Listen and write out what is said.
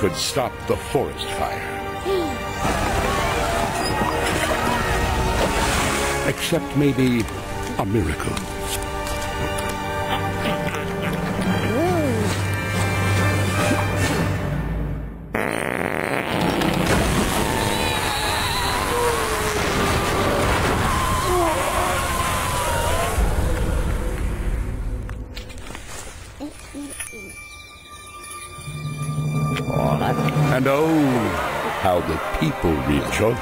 could stop the forest fire. Except maybe a miracle. And oh, how the people rejoiced.